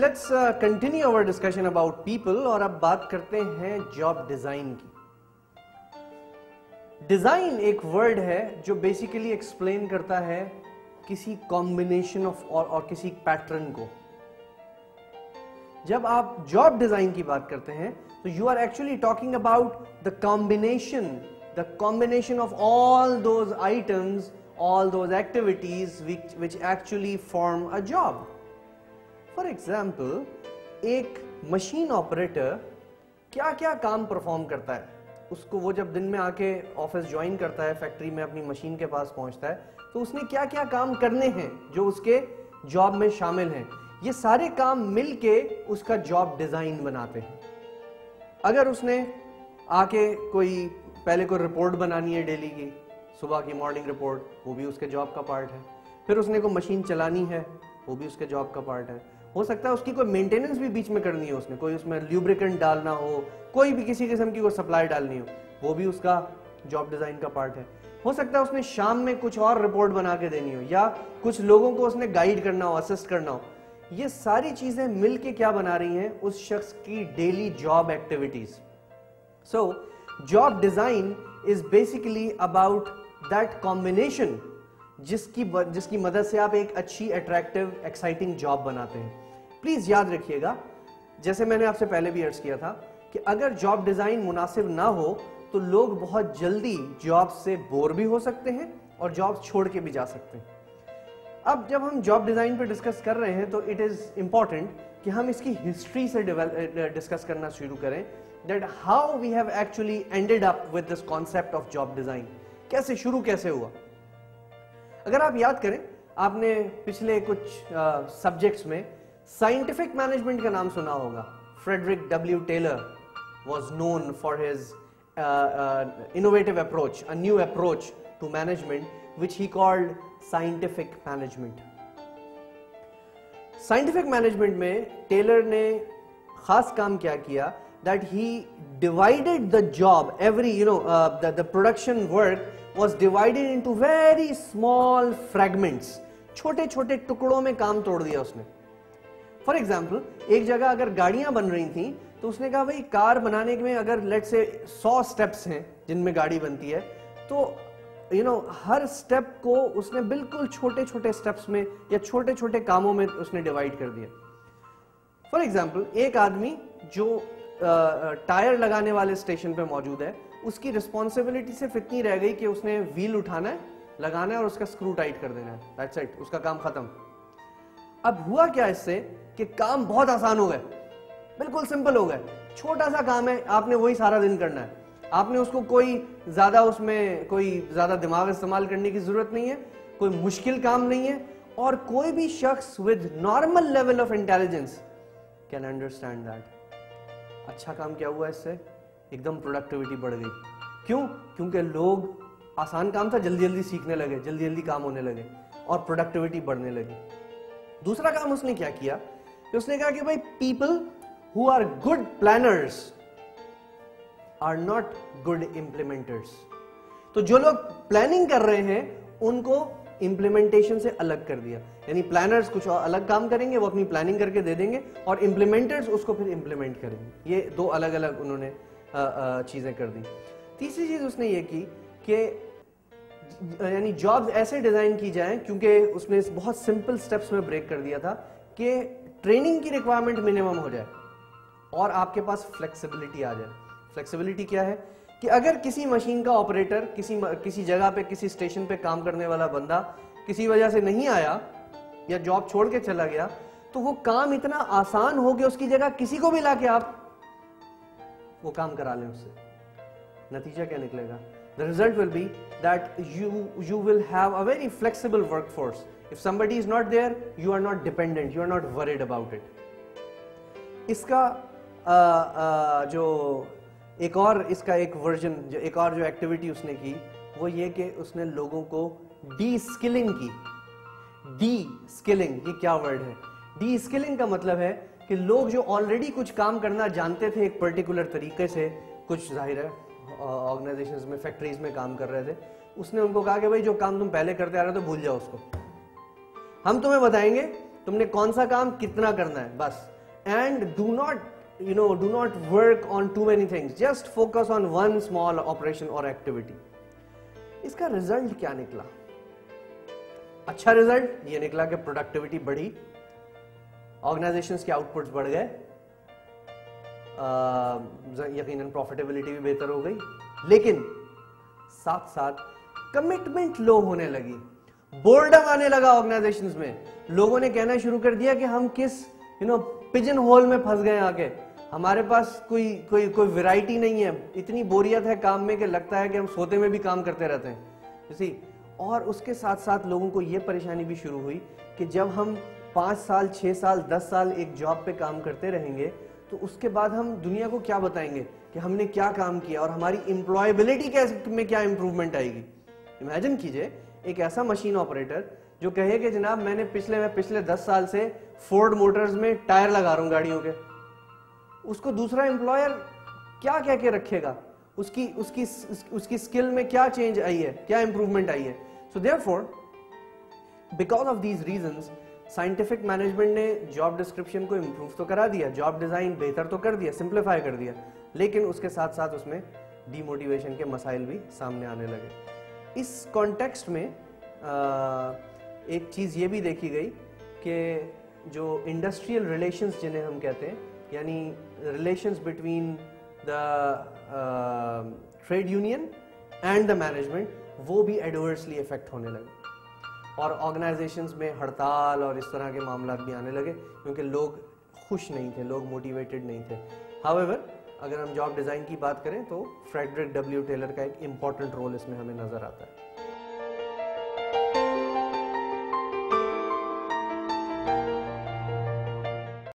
let's continue our discussion about people اور اب بات کرتے ہیں جاب ڈیزائن کی. ڈیزائن ایک ورڈ ہے جو بیسیکلی ایکسپلین کرتا ہے کسی کمبینیشن آف اور کسی پیٹرن کو. جب آپ جاب ڈیزائن کی بات کرتے ہیں تو you are actually talking about the combination of all those items, all those activities which actually form a job. For example, ایک مشین آپریٹر کیا کیا کام پرفارم کرتا ہے. اس کو وہ جب دن میں آ کے آفس جوائن کرتا ہے, فیکٹری میں اپنی مشین کے پاس پہنچتا ہے, تو اس نے کیا کیا کام کرنے ہیں جو اس کے جاب میں شامل ہیں. یہ سارے کام مل کے اس کا جاب ڈیزائن بناتے ہیں. اگر اس نے آ کے پہلے کوئی رپورٹ بنانی ہے ڈیلی کی, صبح کی مارننگ رپورٹ, وہ بھی اس کے جاب کا پارٹ ہے. پھر اس نے کوئی مشین چلانی ہے, وہ بھی اس کے جاب کا پارٹ ہے. ہو سکتا ہے اس کی کوئی مینٹیننس بھی بیچ میں کرنی ہے, اس نے کوئی اس میں لیوبریکنٹ ڈالنا ہو, کوئی بھی کسی قسم کی کوئی سپلائی ڈالنی ہو, وہ بھی اس کا جاب ڈیزائن کا پارٹ ہے. ہو سکتا ہے اس نے شام میں کچھ اور رپورٹ بنا کے دینی ہو, یا کچھ لوگوں کو اس نے گائیڈ کرنا ہو, اسسٹ کرنا ہو. یہ ساری چیزیں مل کے کیا بنا رہی ہیں, اس شخص کی daily job activities. So job design is basically about that combination جس کی مدد سے آپ ایک اچھی اٹریکٹیو ایکسائٹنگ جاب بناتے ہیں. پلیز یاد رکھیے گا, جیسے میں نے آپ سے پہلے بھی عرض کیا تھا, کہ اگر جاب ڈیزائن مناسب نہ ہو تو لوگ بہت جلدی جاب سے بور بھی ہو سکتے ہیں اور جاب چھوڑ کے بھی جا سکتے ہیں. اب جب ہم جاب ڈیزائن پہ ڈسکس کر رہے ہیں تو اٹ از امپورٹنٹ کہ ہم اس کی ہسٹری سے ڈسکس کرنا شروع کریں, that how we have actually ended up with this concept of job design. کیسے شروع کیسے ہوا. اگر آپ یاد کریں, آپ نے پچھلے کچھ سبجیکٹس میں سائنٹیفک مینجمنٹ کا نام سنا ہوگا. Frederick W Taylor was known for his innovative approach, a new approach to management which he called scientific management. Scientific management میں ٹیلر نے خاص کام کیا کیا, that he divided the job, the production work was divided into very small fragments. چھوٹے چھوٹے ٹکڑوں میں کام توڑ دیا اس نے. For example, ایک جگہ اگر گاڑیاں بن رہی تھیں تو اس نے کہا بھائی کار بنانے میں اگر لیٹ سے 100 سٹیپس ہیں جن میں گاڑی بنتی ہے, تو ہر سٹیپ کو اس نے بالکل چھوٹے چھوٹے سٹیپس میں یا چھوٹے چھوٹے کاموں میں اس نے ڈیوائڈ کر دیا. فار ایگزامپل, ایک آدمی جو ٹائر لگانے والے اسٹیشن پہ موجود ہے, اس کی رسپانسبلٹی صرف اتنی رہ گئی کہ اس نے ویل اٹھانا ہے, لگانا ہے اور اس کا اسکرو ٹائٹ کر دینا ہے. دیٹس اٹ, اس کا کام ختم. اب ہوا کیا اس سے کہ کام بہت آسان ہو گئے, بالکل سمپل ہو گئے. چھوٹا سا کام ہے, آپ نے وہی سارا دن کرنا ہے. آپ نے اس کو کوئی زیادہ دماغ استعمال کرنے کی ضرورت نہیں ہے, کوئی مشکل کام نہیں ہے, اور کوئی بھی شخص with normal level of intelligence can understand that. اچھا کام کیا ہوا اس سے, ایک دم پروڈکٹیوٹی بڑھ گئی. کیوں؟ کیونکہ لوگ آسان کام تھا, جلدی جلدی سیکھنے لگے, جلدی جلدی کام ہونے لگے اور پروڈکٹیوٹی بڑھنے لگی. دوسرا کام اس نے کیا کیا کہ اس نے کہا کہ بھائی people who are good planners are not good implementers. تو جو لوگ پلاننگ کر رہے ہیں ان کو امپلیمنٹیشن سے الگ کر دیا. یعنی پلانرز کچھ الگ کام کریں گے, وہ اپنی پلاننگ کر کے دے دیں گے, اور امپلیمنٹرز اس کو پھر امپلیمنٹ کریں گے. یہ دو الگ الگ انہوں نے چیزیں کر دی. تیسری چیز اس نے یہ کی کہ یعنی جابز ایسے ڈیزائن کی جائیں, کیونکہ اس نے بہت سمپل سٹیپس میں بریک کر دیا تھا کہ ٹریننگ کی ریکوائرمنٹ منیمم ہو جائے اور آپ کے پاس فلیکسیبلٹی آ جائے. فلیکسیبلٹی کیا ہے کہ اگر کسی مشین کا آپریٹر کسی جگہ پہ کسی اسٹیشن پہ کام کرنے والا بندہ کسی وجہ سے نہیں آیا یا جاب چھوڑ کے چلا گیا, تو وہ کام اتنا آسان ہو کہ اس کی جگہ کسی کو بھی لا کے آپ وہ کام کرا لیں اس سے. نتیجہ کیا نکلے گا؟ The result will be that you will have a very flexible workforce. If somebody is not there, you are not dependent, you are not worried about it. اس کا جو ایک ورژن, ایک اور جو ایکٹیویٹی اس نے کی, وہ یہ کہ اس نے لوگوں کو ڈی اسکلنگ کی. ڈی اسکلنگ, یہ کیا ورڈ ہے؟ ڈی اسکلنگ کا مطلب ہے کہ لوگ جو آلریڈی کچھ کام کرنا جانتے تھے ایک پرٹیکولر طریقے سے, کچھ ظاہر ہے آرگنائزیشنز میں, فیکٹریز میں کام کر رہے تھے, اس نے ان کو کہا کہ بھائی جو کام تم پہلے کرتے آ رہے ہو تو بھول جاؤ اس کو, ہم تمہیں بتائیں گے تم نے کون سا کام کتنا کرنا ہے بس. And do not work on too many things, just focus on one small operation اور ایکٹیویٹی. اس کا ریزلٹ کیا نکلا؟ اچھا ریزلٹ یہ نکلا کہ پروڈکٹیوٹی بڑھی, آرگنائزیشنز کے آؤٹ پٹس بڑھ گئے, یقیناً پروفیٹیبلٹی بھی بہتر ہو گئی, لیکن ساتھ ساتھ کمٹمنٹ لو ہونے لگی, بورڈم آنے لگا آرگنائزیشنز میں. لوگوں نے کہنا شروع کر دیا کہ ہم کس پجن ہول میں پھنس گئے, آ کے ہمارے پاس کوئی ویرائٹی نہیں ہے, اتنی بوریت ہے کام میں کہ لگتا ہے کہ ہم سوتے میں بھی کام کرتے رہتے ہیں. اسی اور اس کے ساتھ ساتھ لوگوں کو یہ پریشانی بھی شروع ہوئی کہ جب ہم 5 سال 6 سال 10 سال ایک جاب پہ کام کرتے رہیں گے تو اس کے بعد ہم دنیا کو کیا بتائیں گے کہ ہم نے کیا کام کیا اور ہماری امپلائبلٹی میں کیا امپروومنٹ آئے گی. امیجن کیجئے ایک ایسا مشین آپریٹر جو کہے کہ جناب میں پچھلے 10 سال سے فورڈ موٹرز میں ٹائر لگا رہا ہوں گاڑیوں کے. اس کو دوسرا امپلائر کیا کہہ کے رکھے گا؟ اس کی سکل میں کیا چینج آئی ہے, کیا امپروومنٹ آئی ہے؟ So therefore because of these reasons scientific management نے جاب ڈسکرپشن کو امپروو تو کرا دیا, جاب ڈیزائن بہتر تو کر دیا, سمپلیفائی کر دیا, لیکن اس کے ساتھ ساتھ اس میں ڈی موٹیویشن کے مسائل بھی سامنے آنے لگے. اس کانٹیکسٹ میں ایک چیز یہ بھی دیکھی گئی کہ جو انڈسٹریل ریلیشنز جنہیں ہم کہتے ہیں, یعنی relations between the trade union and the management, وہ بھی ایڈورسلی افیکٹ ہونے لگے اور آرگنائزیشنز میں ہڑتال اور اس طرح کے معاملات بھی آنے لگے کیونکہ لوگ خوش نہیں تھے, لوگ موٹیویٹڈ نہیں تھے. ہاؤیور اگر ہم جاب ڈیزائن کی بات کریں تو فریڈرک ڈبلیو ٹیلر کا ایک امپورٹنٹ رول اس میں ہمیں نظر آتا ہے.